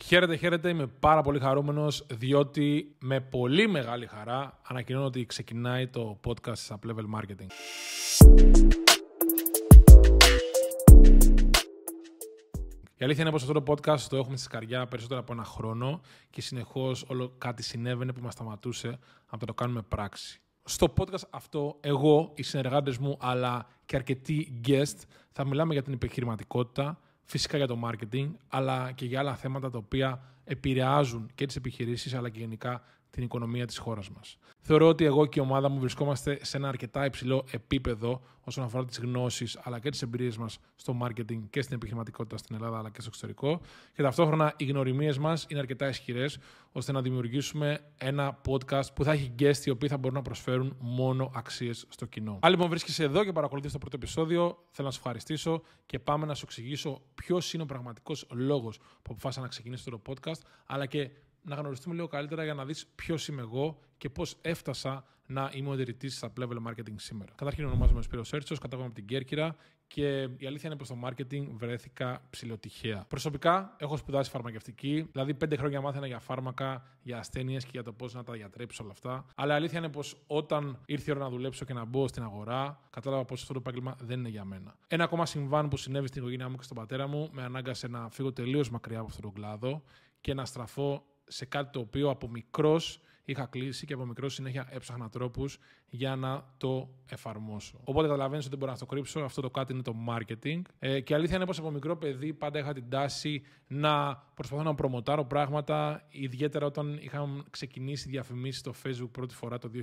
Χαίρετε, είμαι πάρα πολύ χαρούμενος διότι με πολύ μεγάλη χαρά ανακοινώνω ότι ξεκινάει το podcast της Up Level Marketing. Η αλήθεια είναι πως αυτό το podcast το έχουμε στη σκαριά περισσότερο από ένα χρόνο και συνεχώς όλο κάτι συνέβαινε που μας σταματούσε από το κάνουμε πράξη. Στο podcast αυτό, εγώ, οι συνεργάτες μου, αλλά και αρκετοί guest, θα μιλάμε για την επιχειρηματικότητα, φυσικά για το marketing, αλλά και για άλλα θέματα τα οποία επηρεάζουν και τις επιχειρήσεις, αλλά και γενικά την οικονομία της χώρας μας. Θεωρώ ότι εγώ και η ομάδα μου βρισκόμαστε σε ένα αρκετά υψηλό επίπεδο όσον αφορά τις γνώσεις, αλλά και τις εμπειρίες μας στο marketing και στην επιχειρηματικότητα στην Ελλάδα, αλλά και στο εξωτερικό. Και ταυτόχρονα οι γνωριμίες μας είναι αρκετά ισχυρές, ώστε να δημιουργήσουμε ένα podcast που θα έχει guests οι οποίοι θα μπορούν να προσφέρουν μόνο αξίες στο κοινό. Αν λοιπόν βρίσκεσαι εδώ και παρακολουθείς το πρώτο επεισόδιο, θέλω να σε ευχαριστήσω και πάμε να σου εξηγήσω ποιος είναι ο πραγματικός λόγος που αποφάσισα να ξεκινήσω το podcast, αλλά και να γνωριστούμε λίγο καλύτερα για να δεις ποιος είμαι εγώ και πώς έφτασα να είμαι ο ιδρυτής της Up Level Marketing σήμερα. Καταρχήν ονομάζομαι Σπύρος Σέρτσος, κατάγομαι από την Κέρκυρα και η αλήθεια είναι πως στο marketing βρέθηκα ψηλοτυχαία. Προσωπικά έχω σπουδάσει φαρμακευτική, δηλαδή 5 χρόνια μάθαινα για φάρμακα, για ασθένειες και για το πώς να τα διατρέψω όλα αυτά. Αλλά η αλήθεια είναι πως όταν ήρθε η ώρα να δουλέψω και να μπω στην αγορά, κατάλαβα πως αυτό το επάγγελμα δεν είναι για μένα. Ένα ακόμα συμβάν που συνέβη στην οικογένειά μου και στον πατέρα μου με ανάγκασε να φύγω τελείως μακριά από αυτόν τον κλάδο και να στραφώ σε κάτι το οποίο από μικρός είχα κλείσει και από μικρός συνέχεια έψαχνα τρόπους για να το εφαρμόσω. Οπότε καταλαβαίνεις ότι δεν μπορώ να το κρύψω, αυτό το κάτι είναι το marketing. Και η αλήθεια είναι πως από μικρό παιδί πάντα είχα την τάση να προσπαθώ να προμοτάρω πράγματα, ιδιαίτερα όταν είχαν ξεκινήσει διαφημίσεις στο Facebook πρώτη φορά το 2005-2006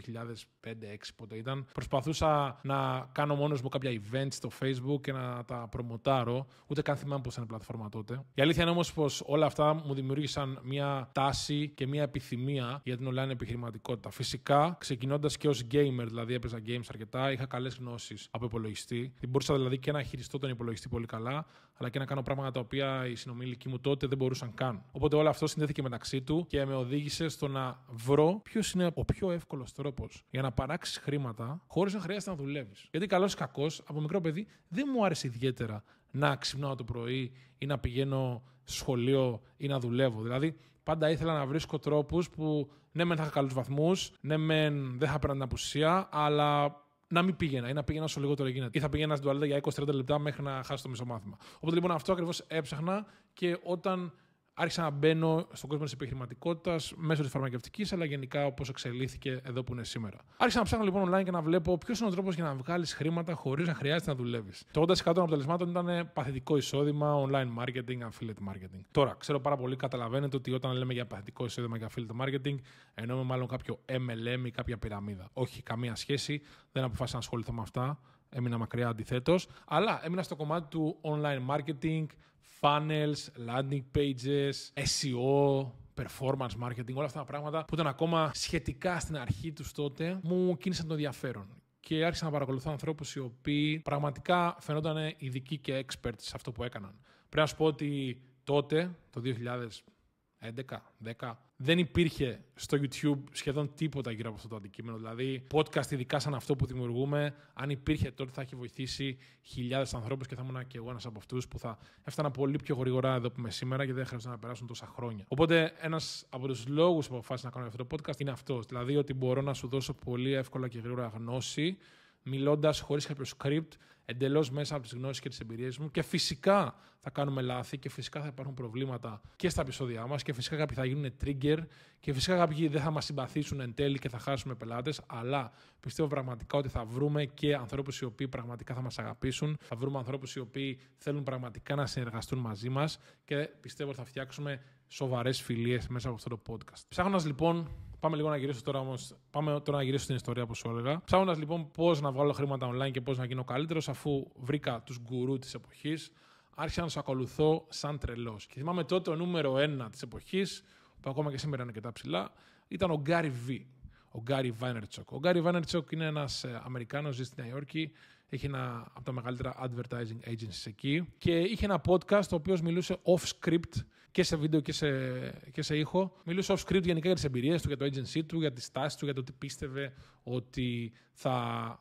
πότε ήταν. Προσπαθούσα να κάνω μόνος μου κάποια events στο Facebook και να τα προμοτάρω, ούτε καν θυμάμαι πώς ήταν η πλατφόρμα τότε. Η αλήθεια είναι όμως πως όλα αυτά μου δημιούργησαν μια τάση και μια επιθυμία για την online επιχειρηματικότητα. Φυσικά, ξεκινώντας και ως gamer, δηλαδή έπαιζα games αρκετά, είχα καλές γνώσεις από υπολογιστή. Μπορούσα δηλαδή και να χειριστώ τον υπολογιστή πολύ καλά, αλλά και να κάνω πράγματα τα οποία οι συνομιλικοί μου τότε δεν μπορούσαν καν. Οπότε όλο αυτό συνδέθηκε μεταξύ του και με οδήγησε στο να βρω ποιος είναι ο πιο εύκολος τρόπος για να παράξεις χρήματα χωρίς να χρειάζεται να δουλεύεις. Γιατί καλώς ή κακώς, από μικρό παιδί δεν μου άρεσε ιδιαίτερα να ξυπνάω το πρωί ή να πηγαίνω στο σχολείο ή να δουλεύω. Δηλαδή, πάντα ήθελα να βρίσκω τρόπους που ναι, μεν θα είχα καλούς βαθμούς, ναι, μεν δεν θα έπαιρνα την απουσία, αλλά να μην πήγαινα ή να πήγαινα όσο λιγότερο γίνεται. Ή θα πήγαινα στην τουαλέτα για 20-30 λεπτά μέχρι να χάσω το μισό μάθημα. Οπότε λοιπόν αυτό ακριβώς έψαχνα και όταν άρχισα να μπαίνω στον κόσμο της επιχειρηματικότητας μέσω της φαρμακευτικής, αλλά γενικά όπως εξελίχθηκε εδώ που είναι σήμερα. Άρχισα να ψάχνω λοιπόν online και να βλέπω ποιος είναι ο τρόπος για να βγάλεις χρήματα χωρίς να χρειάζεται να δουλεύεις. Το 80% των αποτελεσμάτων ήταν παθητικό εισόδημα, online marketing, affiliate marketing. Τώρα, ξέρω πάρα πολύ, καταλαβαίνετε ότι όταν λέμε για παθητικό εισόδημα και affiliate marketing, εννοούμε μάλλον κάποιο MLM ή κάποια πυραμίδα. Όχι, καμία σχέση, δεν αποφάσισα να ασχοληθώ με αυτά. Έμεινα μακριά αντιθέτως, αλλά έμεινα στο κομμάτι του online marketing, funnels, landing pages, SEO, performance marketing, όλα αυτά τα πράγματα που ήταν ακόμα σχετικά στην αρχή τους τότε, μου κίνησαν το ενδιαφέρον. Και άρχισα να παρακολουθώ ανθρώπους οι οποίοι πραγματικά φαινόταν ειδικοί και experts σε αυτό που έκαναν. Πρέπει να σου πω ότι τότε, το 2011-10, δεν υπήρχε στο YouTube σχεδόν τίποτα γύρω από αυτό το αντικείμενο. Δηλαδή, podcast ειδικά σαν αυτό που δημιουργούμε, αν υπήρχε τότε θα έχει βοηθήσει χιλιάδες ανθρώπους και θα ήμουν και εγώ ένας από αυτούς που θα έφτανα πολύ πιο γρήγορα εδώ που είμαι σήμερα και δεν χρειάζεται να περάσουν τόσα χρόνια. Οπότε, ένας από τους λόγους που αποφάσισα να κάνω αυτό το podcast είναι αυτός. Δηλαδή, ότι μπορώ να σου δώσω πολύ εύκολα και γρήγορα γνώση, μιλώντας χωρίς κάποιο script, εντελώς μέσα από τις γνώσεις και τις εμπειρίες μου. Και φυσικά θα κάνουμε λάθη και φυσικά θα υπάρχουν προβλήματα και στα επεισόδια μας και φυσικά κάποιοι θα γίνουν trigger και φυσικά κάποιοι δεν θα μας συμπαθήσουν εν τέλει και θα χάσουμε πελάτες. Αλλά πιστεύω πραγματικά ότι θα βρούμε και ανθρώπους οι οποίοι πραγματικά θα μας αγαπήσουν. Θα βρούμε ανθρώπους οι οποίοι θέλουν πραγματικά να συνεργαστούν μαζί μας και πιστεύω ότι θα φτιάξουμε σοβαρές φιλίες μέσα από αυτό το podcast. Ψάχνοντας λοιπόν. Πάμε λίγο να γυρίσω τώρα όμως. Πάμε τώρα να γυρίσω στην ιστορία όπως σου έλεγα. Ψάχνοντας λοιπόν πώς να βγάλω χρήματα online και πώς να γίνω καλύτερος, αφού βρήκα τους γκουρού της εποχής, άρχισα να τους ακολουθώ σαν τρελός. Και θυμάμαι τότε το νούμερο 1 της εποχής, που ακόμα και σήμερα είναι αρκετά ψηλά, ήταν ο Gary V. Ο Gary Vaynerchuk. Ο Gary Vaynerchuk είναι ένας Αμερικάνος, ζει στη Νέα Υόρκη. Έχει ένα από τα μεγαλύτερα advertising agencies εκεί. Και είχε ένα podcast το οποίο μιλούσε off-script και σε βίντεο και σε ήχο. Μιλούσε off-script γενικά για τις εμπειρίες του, για το agency του, για τις τάσεις του, για το τι πίστευε ότι θα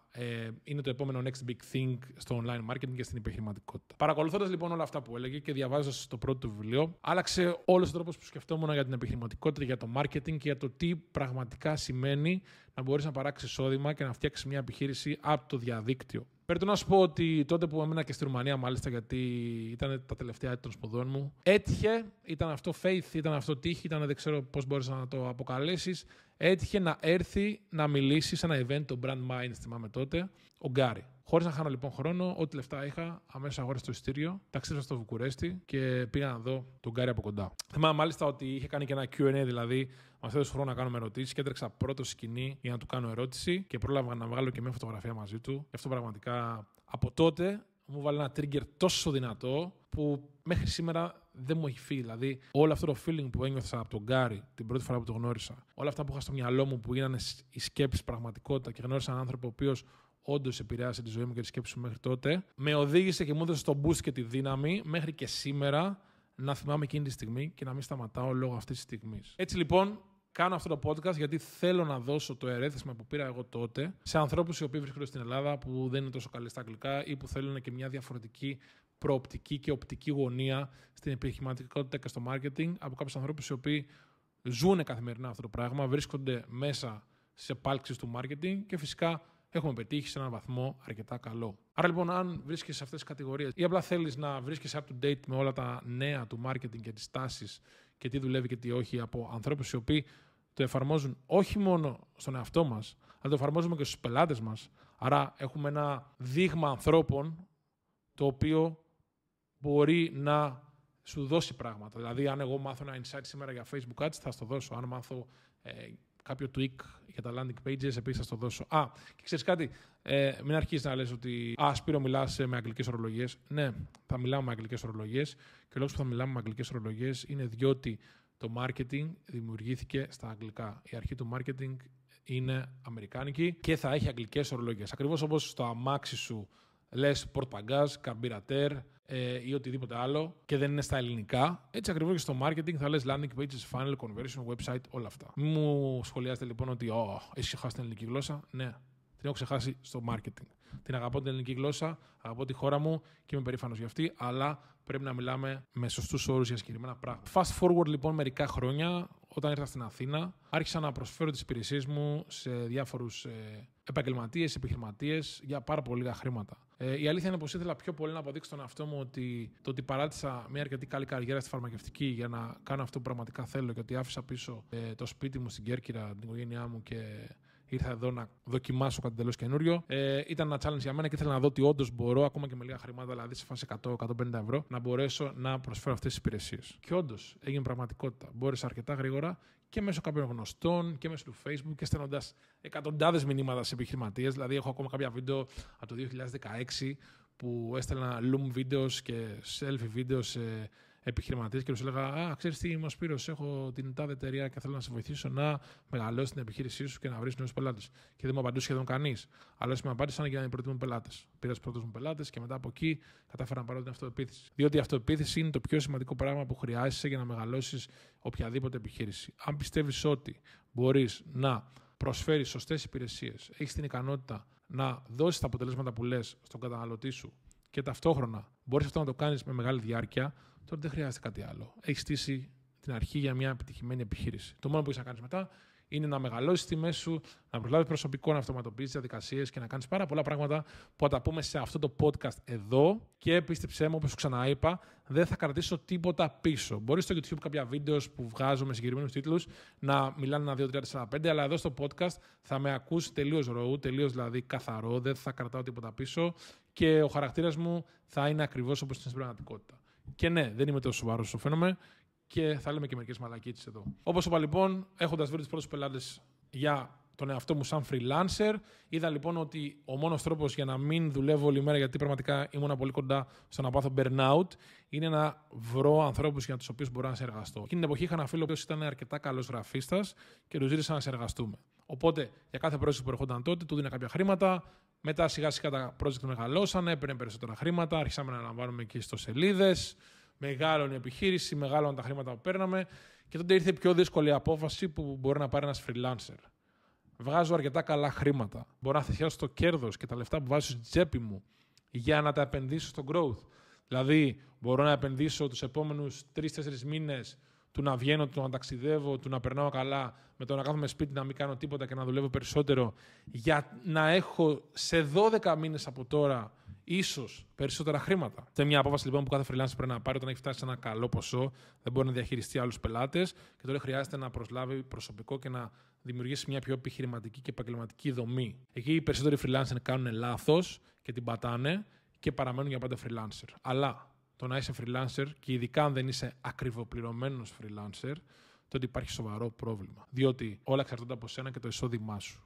είναι το επόμενο next big thing στο online marketing και στην επιχειρηματικότητα. Παρακολουθώντας λοιπόν όλα αυτά που έλεγε και διαβάζοντας το πρώτο του βιβλίο, άλλαξε όλος ο τρόπος που σκεφτόμουν για την επιχειρηματικότητα, για το marketing και για το τι πραγματικά σημαίνει να μπορείς να παράξεις εισόδημα και να φτιάξεις μια επιχείρηση από το διαδίκτυο. Πρέπει να σου πω ότι τότε που έμεινα και στη Ρουμανία, μάλιστα, γιατί ήταν τα τελευταία έτη των σπουδών μου, έτυχε, ήταν αυτό faith, ήταν αυτό τύχη, ήταν δεν ξέρω πώς μπορείς να το αποκαλέσεις, έτυχε να έρθει να μιλήσει σε ένα event, το Brand Minds, θυμάμαι τότε, ο Γκάρι. Χωρίς να χάνω λοιπόν χρόνο, ό,τι λεφτά είχα, αμέσως αγόρασα το εισιτήριο, ταξίδεψα στο Βουκουρέστι και πήγα να δω τον Γκάρι από κοντά. Θυμάμαι μάλιστα ότι είχε κάνει και ένα Q&A, δηλαδή μας έδωσε χρόνο να κάνουμε ερωτήσεις και έτρεξα πρώτο σκηνή για να του κάνω ερώτηση και πρόλαβα να βγάλω και μια φωτογραφία μαζί του. Γι' αυτό πραγματικά από τότε μου βάλε ένα trigger τόσο δυνατό που μέχρι σήμερα δεν μου έχει φύγει. Δηλαδή, όλο αυτό το feeling που ένιωθα από τον Γκάρι την πρώτη φορά που τον γνώρισα, όλα αυτά που είχα στο μυαλό μου που γίνανε οι σκέψεις πραγματικότητα και γνώρισα έναν άνθρωπο ο οποίος όντως επηρέασε τη ζωή μου και τη σκέψη μου μέχρι τότε, με οδήγησε και μου έδωσε το boost και τη δύναμη μέχρι και σήμερα να θυμάμαι εκείνη τη στιγμή και να μην σταματάω λόγω αυτής της στιγμής. Έτσι λοιπόν, κάνω αυτό το podcast γιατί θέλω να δώσω το ερέθισμα που πήρα εγώ τότε σε ανθρώπους οι οποίοι βρίσκονται στην Ελλάδα που δεν είναι τόσο καλοί στα αγγλικά ή που θέλουν και μια διαφορετική προοπτική και οπτική γωνία στην επιχειρηματικότητα και στο marketing από κάποιους ανθρώπους οι οποίοι ζουν καθημερινά αυτό το πράγμα, βρίσκονται μέσα στις επάλξεις του marketing και φυσικά έχουμε πετύχει σε έναν βαθμό αρκετά καλό. Άρα λοιπόν, αν βρίσκεσαι σε αυτές τις κατηγορίες ή απλά θέλεις να βρίσκεσαι up to date με όλα τα νέα του marketing και τις τάσεις και τι δουλεύει και τι όχι από ανθρώπους οι οποίοι το εφαρμόζουν όχι μόνο στον εαυτό μας, αλλά το εφαρμόζουμε και στους πελάτες μας. Άρα έχουμε ένα δείγμα ανθρώπων το οποίο μπορεί να σου δώσει πράγματα. Δηλαδή, αν εγώ μάθω ένα insight σήμερα για Facebook Ads, θα στο δώσω. Αν μάθω κάποιο tweak για τα landing pages, επίσης θα στο δώσω. Και ξέρεις κάτι, μην αρχίσεις να λες ότι Σπύρο, μιλάς με αγγλικές ορολογίες. Ναι, θα μιλάμε με αγγλικές ορολογίες και ο λόγος που θα μιλάμε με αγγλικές ορολογίες είναι διότι το marketing δημιουργήθηκε στα αγγλικά. Η αρχή του marketing είναι αμερικάνικη και θα έχει αγγλικές ορολογίες. Ακριβώς όπως στο αμάξι σου λες port-bagages, carburetor ή οτιδήποτε άλλο και δεν είναι στα ελληνικά. Έτσι ακριβώς και στο marketing θα λες landing pages, funnel, conversion, website, όλα αυτά. Μην μου σχολιάσετε λοιπόν ότι έχεις ξεχάσει την ελληνική γλώσσα. Ναι, την έχω ξεχάσει στο marketing. Την αγαπώ την ελληνική γλώσσα, αγαπώ τη χώρα μου και είμαι περήφανος για αυτή, αλλά πρέπει να μιλάμε με σωστούς όρους για συγκεκριμένα πράγματα. Fast forward λοιπόν μερικά χρόνια, όταν ήρθα στην Αθήνα, άρχισα να προσφέρω τις υπηρεσίες μου σε διάφορους επαγγελματίες, επιχειρηματίες για πάρα πολύ λίγα χρήματα. Η αλήθεια είναι πως ήθελα πιο πολύ να αποδείξω τον εαυτό μου ότι το ότι παράτησα μια αρκετή καλή καριέρα στη φαρμακευτική για να κάνω αυτό που πραγματικά θέλω και ότι άφησα πίσω το σπίτι μου στην Κέρκυρα, την οικογένειά μου και ήρθα εδώ να δοκιμάσω κάτι τελώς καινούριο. Ήταν ένα challenge για μένα και ήθελα να δω ότι όντως μπορώ, ακόμα και με λίγα χρήματα, δηλαδή σε φάση 100-150 ευρώ, να μπορέσω να προσφέρω αυτές τις υπηρεσίες. Και όντως έγινε πραγματικότητα. Μπόρεσα αρκετά γρήγορα και μέσω κάποιων γνωστών και μέσω του Facebook και στέλνοντας εκατοντάδες μηνύματα σε επιχειρηματίες. Δηλαδή, έχω ακόμα κάποια βίντεο από το 2016 που έστελνα Loom videos και selfie videos σε επιχειρηματίες και τους έλεγα ξέρεις τι, είμαι ο Σπύρος, έχω την τάδε εταιρεία και θέλω να σε βοηθήσω να μεγαλώσεις την επιχείρησή σου και να βρεις νέους πελάτες. Και δεν μου απαντούσε σχεδόν κανείς. Αλλά όσοι με απάντησαν για να προτιμούν πελάτες. Πήρα τους πρώτους μου πελάτες και μετά από εκεί κατάφερα να πάρω την αυτοεπίθεση. Διότι η αυτοεπίθεση είναι το πιο σημαντικό πράγμα που χρειάζεσαι για να μεγαλώσεις οποιαδήποτε επιχείρηση. Αν πιστεύεις ότι μπορείς να προσφέρεις σωστές υπηρεσίες, έχεις την ικανότητα να δώσεις τα αποτελέσματα που λες στον καταναλωτή σου και ταυτόχρονα μπορείς αυτό να το κάνεις με μεγάλη διάρκεια, τότε δεν χρειάζεται κάτι άλλο. Έχεις στήσει την αρχή για μια επιτυχημένη επιχείρηση. Το μόνο που έχεις να κάνεις μετά είναι να μεγαλώσεις τη μέση σου, να προσλάβεις προσωπικό, να αυτοματοποιήσεις διαδικασίες και να κάνεις πάρα πολλά πράγματα που θα τα πούμε σε αυτό το podcast εδώ. Και πίστεψέ μου, όπως σου ξαναείπα, δεν θα κρατήσω τίποτα πίσω. Μπορείς στο YouTube κάποια βίντεο που βγάζω με συγκεκριμένους τίτλους να μιλάνε 1, 2, 3, 4, 5, αλλά εδώ στο podcast θα με ακούσει τελείως raw, τελείως δηλαδή καθαρό, δεν θα κρατάω τίποτα πίσω και ο χαρακτήρας μου θα είναι ακριβώς όπως είναι στην πραγματικότητα. Και ναι, δεν είμαι τόσο σοβαρός όσο φαίνομαι και θα λέμε και μερικές μαλακίτσες εδώ. Όπως είπα λοιπόν, έχοντας βρει τους πρώτους πελάτες για τον εαυτό μου σαν freelancer, είδα λοιπόν ότι ο μόνος τρόπος για να μην δουλεύω όλη μέρα, γιατί πραγματικά ήμουν πολύ κοντά στο να πάθω burnout, είναι να βρω ανθρώπους για τους οποίους μπορώ να συνεργαστώ. Εκείνη την εποχή είχα ένα φίλο ο οποίος ήταν αρκετά καλός γραφίστας και του ζήτησα να συνεργαστούμε. Οπότε για κάθε project που ερχόταν τότε, του δίνα κάποια χρήματα. Μετά σιγά σιγά τα project μεγαλώσανε, έπαιρνε περισσότερα χρήματα, άρχισαμε να λαμβάνουμε και ιστοσελίδες, μεγάλωνε η επιχείρηση, μεγάλωναν τα χρήματα που παίρναμε και τότε ήρθε η πιο δύσκολη απόφαση που μπορεί να πάρει ένας freelancer. βγάζω αρκετά καλά χρήματα. Μπορώ να θυσιάσω το κέρδος και τα λεφτά που βάζω στη τσέπη μου για να τα επενδύσω στο growth. Δηλαδή, μπορώ να επενδύσω τους επόμενους 3-4 μήνες του να βγαίνω, του να ταξιδεύω, του να περνάω καλά, με το να κάθομαι σπίτι να μην κάνω τίποτα και να δουλεύω περισσότερο, για να έχω σε 12 μήνες από τώρα ίσως περισσότερα χρήματα. Είναι μια απόφαση λοιπόν που κάθε freelancer πρέπει να πάρει όταν έχει φτάσει σε ένα καλό ποσό, δεν μπορεί να διαχειριστεί άλλους πελάτες και τώρα χρειάζεται να προσλάβει προσωπικό και να δημιουργήσει μια πιο επιχειρηματική και επαγγελματική δομή. Εκεί οι περισσότεροι freelancer κάνουν λάθος και την πατάνε και παραμένουν για πάντα freelancer. Αλλά το να είσαι freelancer, και ειδικά αν δεν είσαι ακριβοπληρωμένος freelancer, τότε υπάρχει σοβαρό πρόβλημα. Διότι όλα εξαρτώνται από σένα και το εισόδημά σου.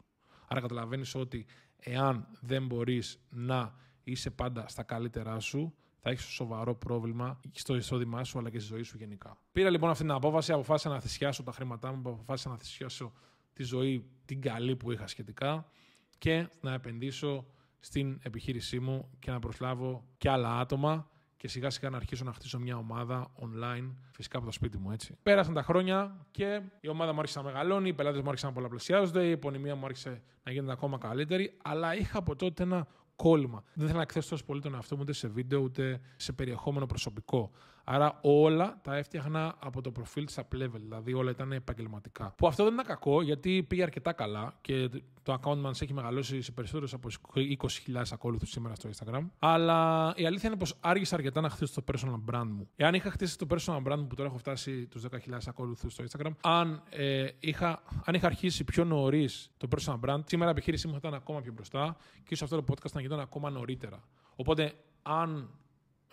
Άρα καταλαβαίνεις ότι εάν δεν μπορείς να είσαι πάντα στα καλύτερά σου, θα έχεις σοβαρό πρόβλημα στο εισόδημά σου αλλά και στη ζωή σου γενικά. Πήρα λοιπόν αυτή την απόφαση, αποφάσισα να θυσιάσω τα χρήματά μου, αποφάσισα να θυσιάσω τη ζωή την καλή που είχα σχετικά και να επενδύσω στην επιχείρησή μου και να προσλάβω και άλλα άτομα και σιγά σιγά να αρχίσω να χτίσω μια ομάδα online, φυσικά από το σπίτι μου, έτσι. Πέρασαν τα χρόνια και η ομάδα μου άρχισε να μεγαλώνει, οι πελάτες μου άρχισαν να πολλαπλασιάζονται, η επωνυμία μου άρχισε να γίνεται ακόμα καλύτερη, αλλά είχα από τότε ένα κόλλημα. Δεν ήθελα να εκθέσω τόσο πολύ τον εαυτό μου ούτε σε βίντεο ούτε σε περιεχόμενο προσωπικό. Άρα όλα τα έφτιαχνα από το προφίλ της Uplevel, δηλαδή όλα ήταν επαγγελματικά. Που αυτό δεν ήταν κακό, γιατί πήγε αρκετά καλά και το account μας έχει μεγαλώσει σε περισσότερους από 20.000 ακόλουθους σήμερα στο Instagram. Αλλά η αλήθεια είναι πως άργησα αρκετά να χτίσω το personal brand μου. Εάν είχα χτίσει το personal brand μου που τώρα έχω φτάσει τους 10.000 ακόλουθους στο Instagram, αν είχα αρχίσει πιο νωρίς το personal brand, σήμερα η επιχείρησή μου θα ήταν ακόμα πιο μπροστά και ίσως αυτό το podcast να γινόταν ακόμα νωρίτερα. Οπότε, αν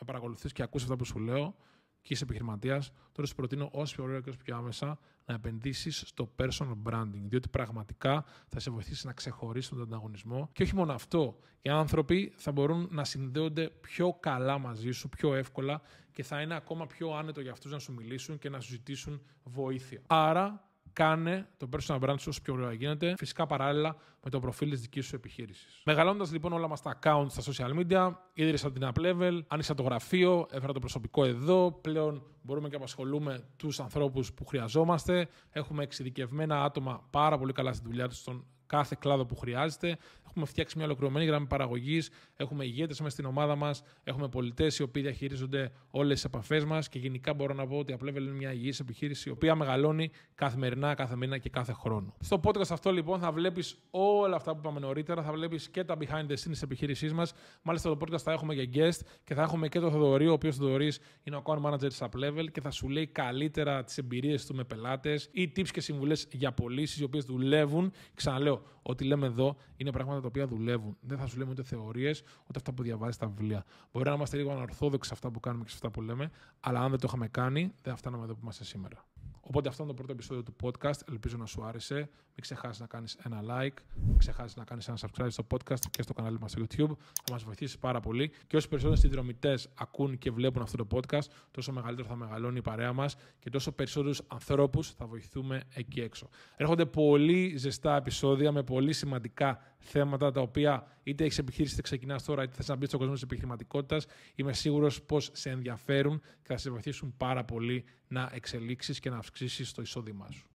με παρακολουθείς και ακούσεις αυτά που σου λέω και είσαι επιχειρηματίας, τώρα σου προτείνω όσο πιο ωραία και όσο πιο άμεσα να επενδύσεις στο personal branding, διότι πραγματικά θα σε βοηθήσει να ξεχωρίσεις τον ανταγωνισμό και όχι μόνο αυτό, οι άνθρωποι θα μπορούν να συνδέονται πιο καλά μαζί σου, πιο εύκολα και θα είναι ακόμα πιο άνετο για αυτούς να σου μιλήσουν και να σου ζητήσουν βοήθεια. Άρα, κάνε το personal brand σου όσο πιο ωραία γίνεται, φυσικά παράλληλα με το προφίλ της δικής σου επιχείρησης. Μεγαλώνοντας λοιπόν όλα μας τα accounts στα social media, ίδρυσα την Uplevel, άνοιξα το γραφείο, έφερα το προσωπικό εδώ, πλέον μπορούμε και απασχολούμε τους ανθρώπους που χρειαζόμαστε, έχουμε εξειδικευμένα άτομα πάρα πολύ καλά στη δουλειά τους στον κάθε κλάδο που χρειάζεται. Έχουμε φτιάξει μια ολοκληρωμένη γραμμή παραγωγής, έχουμε ηγέτες μέσα στην ομάδα μας, έχουμε πολιτές οι οποίοι διαχειρίζονται όλες τις επαφές μας και γενικά μπορώ να πω ότι η Uplevel είναι μια υγιής επιχείρηση η οποία μεγαλώνει καθημερινά, κάθε μήνα και κάθε χρόνο. Στο podcast αυτό λοιπόν θα βλέπεις όλα αυτά που είπαμε νωρίτερα, θα βλέπεις και τα behind the scenes της επιχείρησής μας. Μάλιστα το podcast θα έχουμε και guest και θα έχουμε και τον Θοδωρή, ο οποίος Θοδωρής είναι ο account manager της Uplevel και θα σου λέει καλύτερα τις εμπειρίες του με πελάτες ή tips και συμβουλές για πωλήσεις οι οποίες δουλεύουν. Ξαναλέω, ό,τι λέμε εδώ είναι πράγματα τα οποία δουλεύουν. Δεν θα σου λέμε ούτε θεωρίες, ούτε αυτά που διαβάζεις στα βιβλία. Μπορεί να είμαστε λίγο ανορθόδοξοι σε αυτά που κάνουμε και σε αυτά που λέμε, αλλά αν δεν το είχαμε κάνει, δεν θα φτάναμε εδώ που είμαστε σήμερα. Οπότε αυτό είναι το πρώτο επεισόδιο του podcast. Ελπίζω να σου άρεσε. Μην ξεχάσεις να κάνεις ένα like, μην ξεχάσεις να κάνεις ένα subscribe στο podcast και στο κανάλι μας στο YouTube. Θα μας βοηθήσει πάρα πολύ. Και όσοι περισσότεροι συνδρομητές ακούν και βλέπουν αυτό το podcast, τόσο μεγαλύτερο θα μεγαλώνει η παρέα μας και τόσο περισσότερους ανθρώπους θα βοηθούμε εκεί έξω. Έρχονται πολύ ζεστά επεισόδια με πολύ σημαντικά θέματα τα οποία είτε έχεις επιχείρηση, είτε ξεκινάς τώρα, είτε θες να μπεις στον κόσμο της επιχειρηματικότητας. Είμαι σίγουρος πως σε ενδιαφέρουν και θα σε βοηθήσουν πάρα πολύ να εξελίξεις και να αυξήσεις το εισόδημά σου.